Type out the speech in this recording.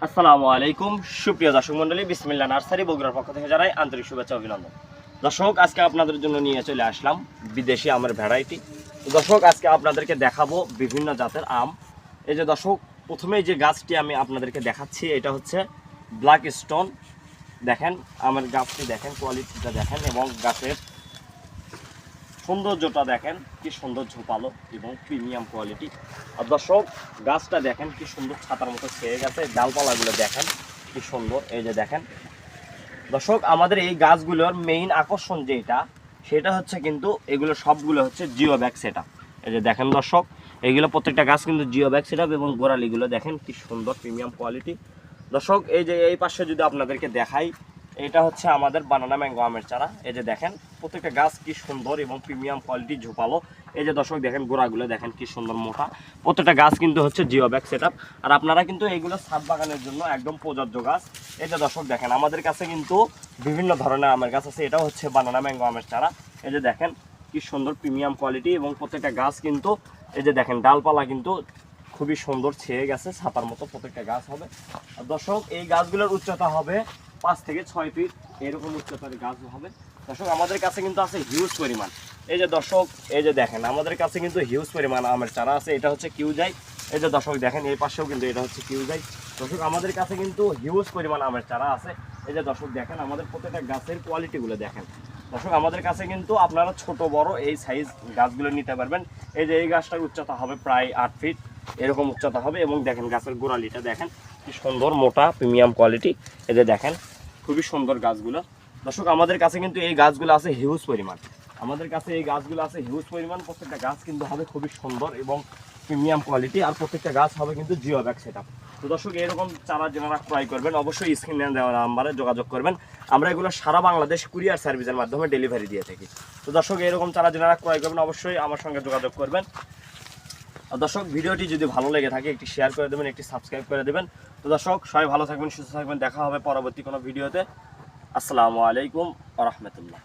আসসালামু আলাইকুম সুপ্রিয় দর্শক মণ্ডলী, বিসমিল্লাহ নার্সারি বগুড়ার পক্ষ থেকে জানাই আন্তরিক শুভেচ্ছা অভিনন্দন। দর্শক, আজকে আপনাদের জন্য নিয়ে চলে আসলাম বিদেশি আমের ভ্যারাইটি। দর্শক, আজকে আপনাদেরকে দেখাবো বিভিন্ন জাতের আম। এই যে দর্শক, প্রথমেই যে গাছটি আমি আপনাদেরকে দেখাচ্ছি এটা হচ্ছে ব্ল্যাক স্টোন। দেখেন আমের গাছটি, দেখেন কোয়ালিটিটা দেখেন এবং গাছের সৌন্দর্যটা দেখেন, কি সুন্দর ঝোপালো এবং প্রিমিয়াম কোয়ালিটি। আর দর্শক, গাছটা দেখেন কি সুন্দর ছাতার মতো ছেয়ে গেছে, ডালপালাগুলো দেখেন কি সুন্দর। এই যে দেখেন দর্শক, আমাদের এই গাছগুলোর মেইন আকর্ষণ যেটা সেটা হচ্ছে কিন্তু এগুলো সবগুলো হচ্ছে জিও ব্যাগ সেটআপ। এই যে দেখেন দর্শক, এইগুলো প্রত্যেকটা গাছ কিন্তু জিও ব্যাগ সেটআপ এবং গোড়ালিগুলো দেখেন কি সুন্দর প্রিমিয়াম কোয়ালিটি। দর্শক, এই যে এই পাশে যদি আপনাদেরকে দেখাই, এটা হচ্ছে আমাদের বানানা ম্যাঙ্গো আমের চারা। এই যে দেখেন প্রত্যেকটা গাছ কি সুন্দর এবং প্রিমিয়াম কোয়ালিটি ঝোপালো। এই যে দর্শক দেখেন গোড়াগুলো দেখেন কি সুন্দর মোটা। প্রত্যেকটা গাছ কিন্তু হচ্ছে জিও ব্যাগ সেটআপ। আর আপনারা কিন্তু এইগুলো ছাদ বাগানের জন্য একদম প্রযোজ্য গাছ। এই যে দর্শক দেখেন আমাদের কাছে কিন্তু বিভিন্ন ধরনের আমের গাছ আছে। এটাও হচ্ছে বানানা ম্যাঙ্গো আমের চারা। এই যে দেখেন কি সুন্দর প্রিমিয়াম কোয়ালিটি এবং প্রত্যেকটা গাছ কিন্তু এই যে দেখেন ডালপালা কিন্তু খুবই সুন্দর ছেয়ে গেছে, ছাতার মতো প্রত্যেকটা গাছ হবে। আর দর্শক, এই গাছগুলোর উচ্চতা হবে 5 থেকে 6 ফিট, এরকম উচ্চতার গাছ হবে। দর্শক, আমাদের কাছে কিন্তু আছে হিউজ পরিমাণ। এই যে দর্শক, এই যে দেখেন আমাদের কাছে কিন্তু হিউজ পরিমাণ আমের চারা আছে। এটা হচ্ছে কিউজাই। এই যে দর্শক দেখেন এই পাশেও কিন্তু এটা হচ্ছে কিউজাই। দর্শক, আমাদের কাছে কিন্তু হিউজ পরিমাণ আমের চারা আছে। এই যে দর্শক দেখেন আমাদের প্রত্যেকটা গাছের কোয়ালিটিগুলো দেখেন। দর্শক, আমাদের কাছে কিন্তু আপনারা ছোট বড় এই সাইজ গাছগুলো নিতে পারবেন। এই যে এই গাছটার উচ্চতা হবে প্রায় 8 ফিট, এরকম উচ্চতা হবে এবং দেখেন গাছের গোড়ালিটা দেখেন কি সুন্দর মোটা প্রিমিয়াম কোয়ালিটি। এই যে দেখেন খুবই সুন্দর গাছগুলো। দর্শক, আমাদের কাছে কিন্তু এই গাছগুলো আছে হিউজ পরিমাণ। আমাদের কাছে এই গাছগুলো আছে হিউজ পরিমাণ। প্রত্যেকটা গাছ কিন্তু হবে খুবই সুন্দর এবং প্রিমিয়াম কোয়ালিটি। আর প্রত্যেকটা গাছ হবে কিন্তু জিও ব্যাগ সেটআপ। তো দর্শক, এরকম চারা যারা ক্রয় করবেন অবশ্যই স্ক্রিনে দেওয়া নাম্বারে যোগাযোগ করবেন। আমরা এগুলো সারা বাংলাদেশ কুরিয়ার সার্ভিসের মাধ্যমে ডেলিভারি দিয়ে থাকি। তো দর্শক, এরকম চারা যারা ক্রয় করবেন অবশ্যই আমার সঙ্গে যোগাযোগ করবেন। দর্শক, ভিডিওটি যদি ভালো লেগে থাকে একটি শেয়ার করে দেবেন, একটি সাবস্ক্রাইব করে দেবেন। তো দর্শক, সবাই ভালো থাকবেন, সুস্থ থাকবেন। দেখা হবে পরবর্তী কোনো ভিডিওতে। আসসালামু আলাইকুম ওয়া রাহমাতুল্লাহ।